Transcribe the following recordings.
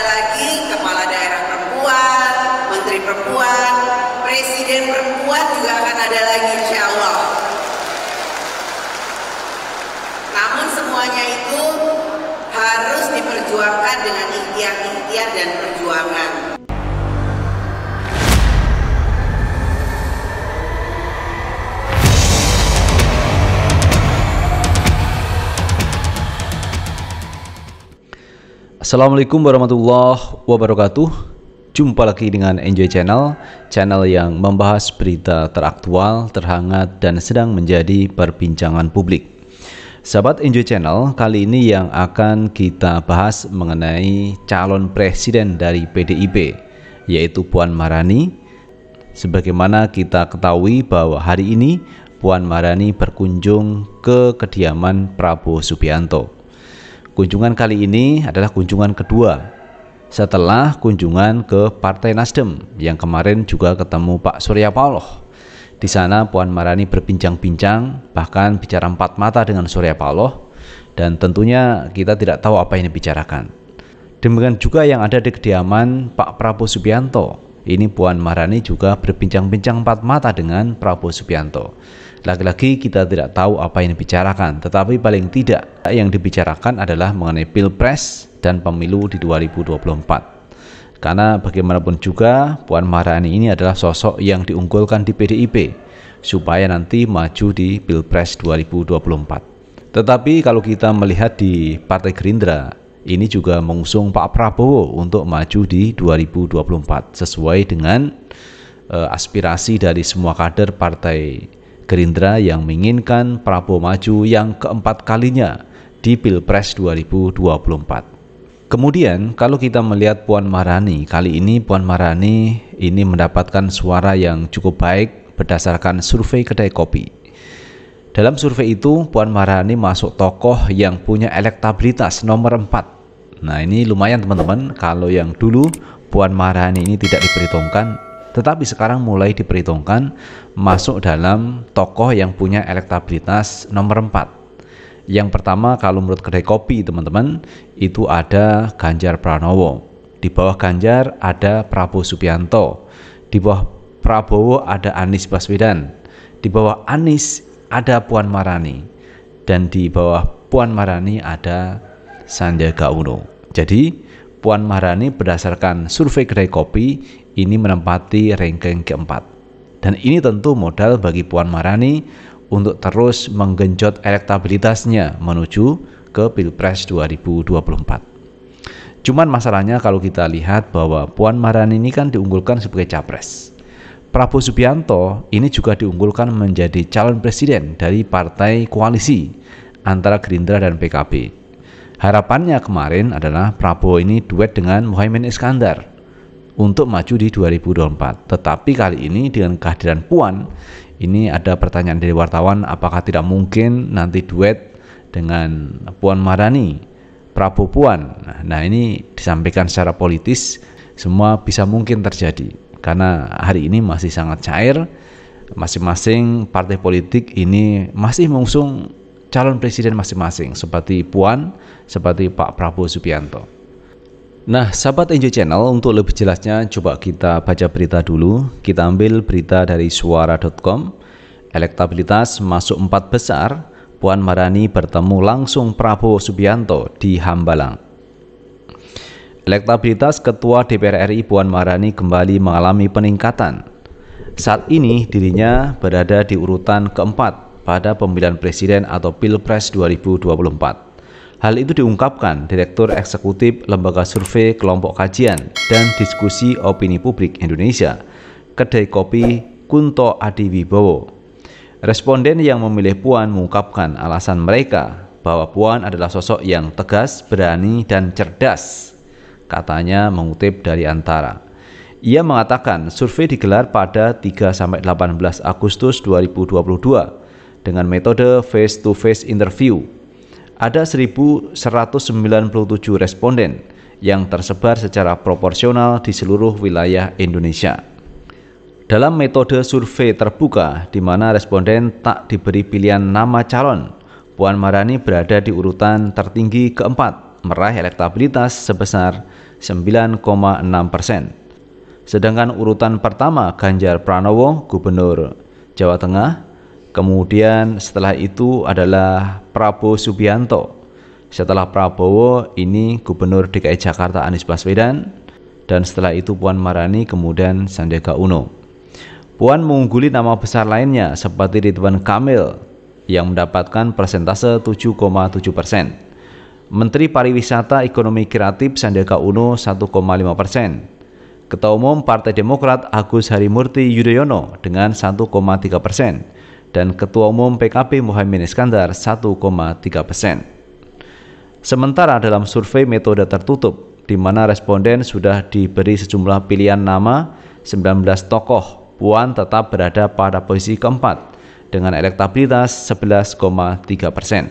lagi kepala daerah perempuan, menteri perempuan, presiden perempuan juga akan ada lagi insya Allah. Namun semuanya itu harus diperjuangkan dengan ikhtiar-ikhtiar dan perjuangan. Assalamualaikum warahmatullahi wabarakatuh. Jumpa lagi dengan Enjoy Channel yang membahas berita teraktual, terhangat, dan sedang menjadi perbincangan publik. Sahabat Enjoy Channel, kali ini yang akan kita bahas mengenai calon presiden dari PDIP, yaitu Puan Maharani. Sebagaimana kita ketahui bahwa hari ini Puan Maharani berkunjung ke kediaman Prabowo Subianto. Kunjungan kali ini adalah kunjungan kedua setelah kunjungan ke Partai Nasdem yang kemarin juga ketemu Pak Surya Paloh. Di sana Puan Maharani berbincang-bincang, bahkan bicara empat mata dengan Surya Paloh, dan tentunya kita tidak tahu apa yang dibicarakan. Demikian juga yang ada di kediaman Pak Prabowo Subianto. Ini Puan Maharani juga berbincang-bincang empat mata dengan Prabowo Subianto. Lagi-lagi kita tidak tahu apa yang dibicarakan, tetapi paling tidak yang dibicarakan adalah mengenai Pilpres dan pemilu di 2024. Karena bagaimanapun juga Puan Maharani ini adalah sosok yang diunggulkan di PDIP supaya nanti maju di Pilpres 2024. Tetapi kalau kita melihat di Partai Gerindra, ini juga mengusung Pak Prabowo untuk maju di 2024 sesuai dengan aspirasi dari semua kader Partai Gerindra yang menginginkan Prabowo maju yang keempat kalinya di Pilpres 2024. Kemudian kalau kita melihat Puan Maharani, kali ini Puan Maharani ini mendapatkan suara yang cukup baik berdasarkan survei Kedai Kopi. Dalam survei itu Puan Maharani masuk tokoh yang punya elektabilitas nomor 4. Nah ini lumayan teman-teman, kalau yang dulu Puan Maharani ini tidak diperhitungkan, tetapi sekarang mulai diperhitungkan masuk dalam tokoh yang punya elektabilitas nomor 4. Yang pertama kalau menurut Kedai Kopi teman-teman, itu ada Ganjar Pranowo. Di bawah Ganjar ada Prabowo Subianto. Di bawah Prabowo ada Anies Baswedan. Di bawah Anies ada Puan Maharani. Dan di bawah Puan Maharani ada Sandiaga Uno. Jadi Puan Maharani berdasarkan survei Kedai Kopi ini menempati ranking keempat. Dan ini tentu modal bagi Puan Maharani untuk terus menggenjot elektabilitasnya menuju ke Pilpres 2024. Cuman masalahnya kalau kita lihat bahwa Puan Maharani ini kan diunggulkan sebagai capres. Prabowo Subianto ini juga diunggulkan menjadi calon presiden dari partai koalisi antara Gerindra dan PKB. Harapannya kemarin adalah Prabowo ini duet dengan Muhaimin Iskandar untuk maju di 2024. Tetapi kali ini dengan kehadiran Puan, ini ada pertanyaan dari wartawan, apakah tidak mungkin nanti duet dengan Puan Maharani, Prabowo Puan. Nah ini disampaikan secara politis, semua bisa mungkin terjadi. Karena hari ini masih sangat cair, masing-masing partai politik ini masih mengusung calon presiden masing-masing, seperti Puan, seperti Pak Prabowo Subianto. Nah, sahabat Enjoy Channel, untuk lebih jelasnya coba kita baca berita dulu. Kita ambil berita dari suara.com. Elektabilitas masuk 4 besar, Puan Maharani bertemu langsung Prabowo Subianto di Hambalang. Elektabilitas Ketua DPR RI Puan Maharani kembali mengalami peningkatan. Saat ini dirinya berada di urutan keempat pada pemilihan presiden atau Pilpres 2024. Hal itu diungkapkan Direktur Eksekutif Lembaga Survei Kelompok Kajian dan Diskusi Opini Publik Indonesia, Kedai Kopi, Kunto Adiwibowo. Responden yang memilih Puan mengungkapkan alasan mereka bahwa Puan adalah sosok yang tegas, berani, dan cerdas. Katanya mengutip dari Antara. Ia mengatakan survei digelar pada 3-18 Agustus 2022 dengan metode face-to-face interview. Ada 1.197 responden yang tersebar secara proporsional di seluruh wilayah Indonesia. Dalam metode survei terbuka di mana responden tak diberi pilihan nama calon, Puan Maharani berada di urutan tertinggi keempat meraih elektabilitas sebesar 9,6%. Sedangkan urutan pertama Ganjar Pranowo, Gubernur Jawa Tengah, kemudian setelah itu adalah Prabowo Subianto. Setelah Prabowo ini Gubernur DKI Jakarta Anies Baswedan, dan setelah itu Puan Maharani, kemudian Sandiaga Uno. Puan mengungguli nama besar lainnya seperti Ridwan Kamil yang mendapatkan persentase 7,7%. Menteri Pariwisata Ekonomi Kreatif Sandiaga Uno 1,5%. Ketua Umum Partai Demokrat Agus Harimurti Yudhoyono dengan 1,3%. Dan Ketua Umum PKB Muhaimin Iskandar 1,3%. Sementara dalam survei metode tertutup, di mana responden sudah diberi sejumlah pilihan nama 19 tokoh, Puan tetap berada pada posisi keempat dengan elektabilitas 11,3%.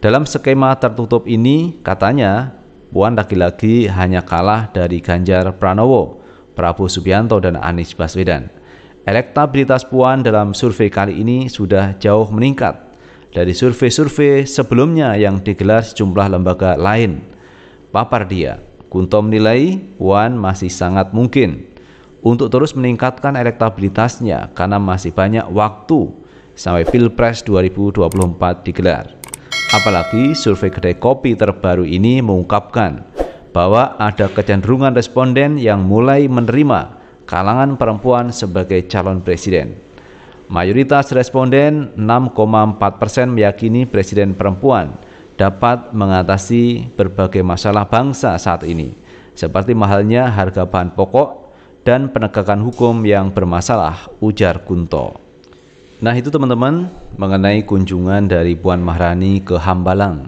Dalam skema tertutup ini, katanya Puan lagi-lagi hanya kalah dari Ganjar Pranowo, Prabowo Subianto, dan Anies Baswedan. Elektabilitas Puan dalam survei kali ini sudah jauh meningkat dari survei-survei sebelumnya yang digelar sejumlah lembaga lain. Papar dia, Kunto menilai Puan masih sangat mungkin untuk terus meningkatkan elektabilitasnya karena masih banyak waktu sampai Pilpres 2024 digelar. Apalagi survei kedai kopi terbaru ini mengungkapkan bahwa ada kecenderungan responden yang mulai menerima kalangan perempuan sebagai calon presiden. Mayoritas responden 6,4% meyakini presiden perempuan dapat mengatasi berbagai masalah bangsa saat ini, seperti mahalnya harga bahan pokok dan penegakan hukum yang bermasalah, ujar Kunto. Nah itu teman-teman mengenai kunjungan dari Puan Maharani ke Hambalang,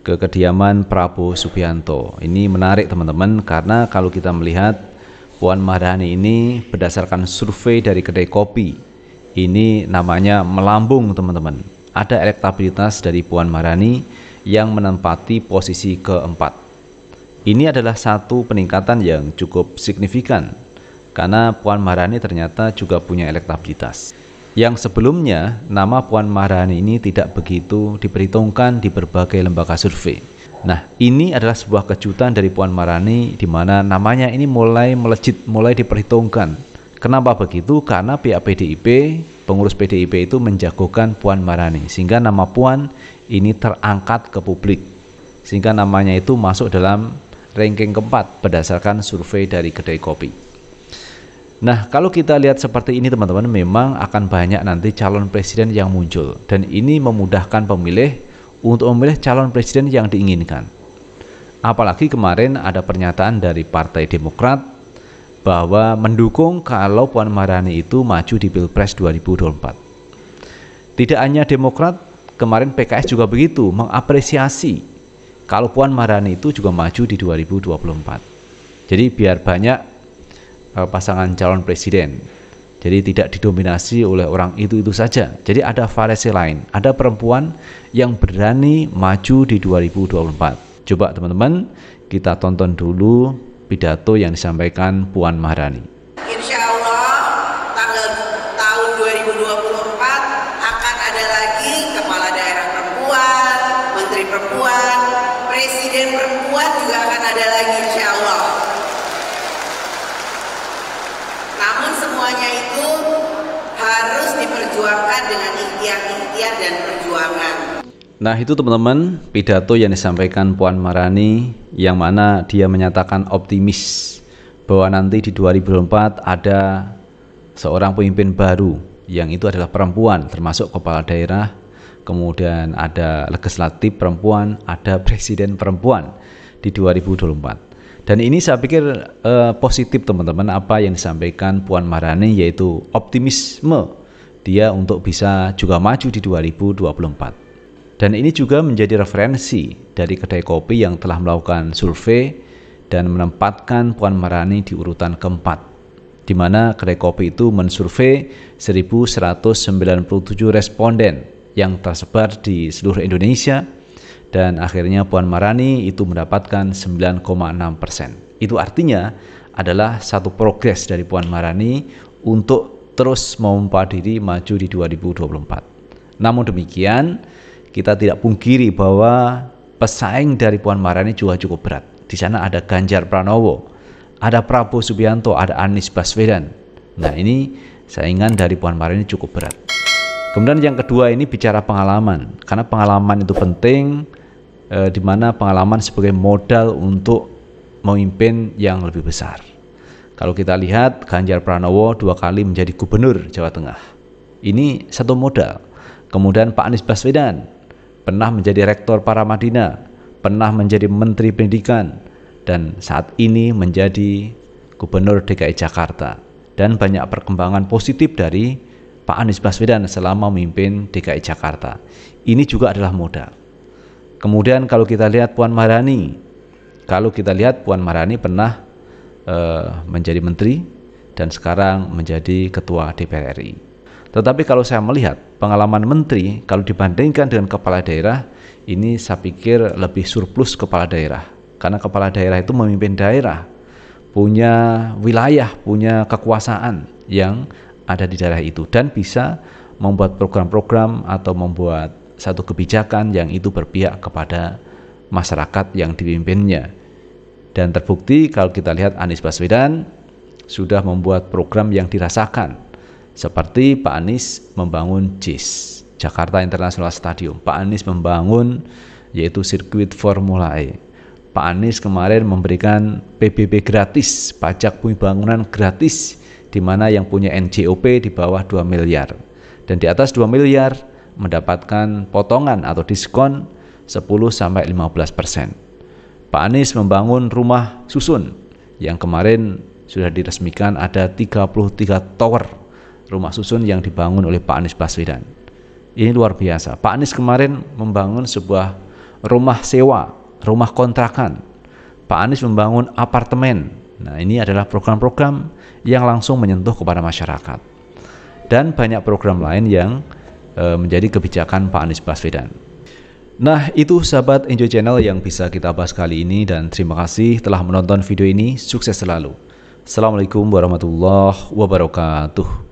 ke kediaman Prabowo Subianto. Ini menarik teman-teman, karena kalau kita melihat Puan Maharani ini berdasarkan survei dari kedai kopi, ini namanya melambung teman-teman. Ada elektabilitas dari Puan Maharani yang menempati posisi keempat. Ini adalah satu peningkatan yang cukup signifikan, karena Puan Maharani ternyata juga punya elektabilitas. Yang sebelumnya nama Puan Maharani ini tidak begitu diperhitungkan di berbagai lembaga survei. Nah, ini adalah sebuah kejutan dari Puan Maharani di mana namanya ini mulai melejit, mulai diperhitungkan. Kenapa begitu? Karena pihak PDIP, pengurus PDIP itu menjagokan Puan Maharani, sehingga nama Puan ini terangkat ke publik, sehingga namanya itu masuk dalam ranking keempat berdasarkan survei dari kedai kopi. Nah, kalau kita lihat seperti ini teman-teman, memang akan banyak nanti calon presiden yang muncul, dan ini memudahkan pemilih untuk memilih calon presiden yang diinginkan. Apalagi kemarin ada pernyataan dari Partai Demokrat bahwa mendukung kalau Puan Maharani itu maju di Pilpres 2024. Tidak hanya Demokrat, kemarin PKS juga begitu, mengapresiasi kalau Puan Maharani itu juga maju di 2024. Jadi biar banyak pasangan calon presiden, jadi tidak didominasi oleh orang itu saja. Jadi ada variasi lain, ada perempuan yang berani maju di 2024. Coba teman-teman kita tonton dulu pidato yang disampaikan Puan Maharani. Insya Allah tahun 2024 akan ada lagi kepala daerah perempuan, menteri perempuan, presiden perempuan juga akan ada lagi insya Allah. Namun semuanya itu harus diperjuangkan dengan ikhtiar dan perjuangan. Nah itu teman-teman pidato yang disampaikan Puan Maharani, yang mana dia menyatakan optimis bahwa nanti di 2024 ada seorang pemimpin baru, yang itu adalah perempuan, termasuk kepala daerah, kemudian ada legislatif perempuan, ada presiden perempuan di 2024. Dan ini saya pikir positif teman-teman apa yang disampaikan Puan Maharani, yaitu optimisme dia untuk bisa juga maju di 2024. Dan ini juga menjadi referensi dari kedai kopi yang telah melakukan survei dan menempatkan Puan Maharani di urutan keempat, di mana kedai kopi itu mensurvei 1.197 responden yang tersebar di seluruh Indonesia, dan akhirnya Puan Maharani itu mendapatkan 9,6%. Itu artinya adalah satu progres dari Puan Maharani untuk terus memompa diri maju di 2024. Namun demikian, kita tidak pungkiri bahwa pesaing dari Puan Maharani juga cukup berat. Di sana ada Ganjar Pranowo, ada Prabowo Subianto, ada Anies Baswedan. Nah, ini saingan dari Puan Maharani cukup berat. Kemudian yang kedua ini bicara pengalaman, karena pengalaman itu penting, di mana pengalaman sebagai modal untuk memimpin yang lebih besar. Kalau kita lihat Ganjar Pranowo 2 kali menjadi gubernur Jawa Tengah, ini satu modal. Kemudian Pak Anies Baswedan pernah menjadi rektor Paramadina, pernah menjadi menteri pendidikan, dan saat ini menjadi gubernur DKI Jakarta. Dan banyak perkembangan positif dari Pak Anies Baswedan selama memimpin DKI Jakarta. Ini juga adalah modal. Kemudian kalau kita lihat Puan Maharani, Puan Maharani pernah menjadi menteri dan sekarang menjadi ketua DPR RI. Tetapi kalau saya melihat pengalaman menteri, kalau dibandingkan dengan kepala daerah, ini saya pikir lebih surplus kepala daerah. Karena kepala daerah itu memimpin daerah, punya wilayah, punya kekuasaan yang ada di daerah itu, dan bisa membuat program-program atau membuat satu kebijakan yang itu berpihak kepada masyarakat yang dipimpinnya. Dan terbukti kalau kita lihat Anies Baswedan sudah membuat program yang dirasakan, seperti Pak Anies membangun JIS, Jakarta International Stadium. Pak Anies membangun yaitu sirkuit Formula E. Pak Anies kemarin memberikan PBB gratis, pajak bumi bangunan gratis, di mana yang punya NJOP di bawah 2 miliar. Dan di atas 2 miliar mendapatkan potongan atau diskon 10-15%. Pak Anies membangun rumah susun yang kemarin sudah diresmikan, ada 33 tower rumah susun yang dibangun oleh Pak Anies Baswedan. Ini luar biasa. Pak Anies kemarin membangun sebuah rumah sewa, rumah kontrakan. Pak Anies membangun apartemen. Nah, ini adalah program-program yang langsung menyentuh kepada masyarakat. Dan banyak program lain yang menjadi kebijakan Pak Anies Baswedan. Nah, itu sahabat Enjoy Channel yang bisa kita bahas kali ini, dan terima kasih telah menonton video ini. Sukses selalu. Assalamualaikum warahmatullahi wabarakatuh.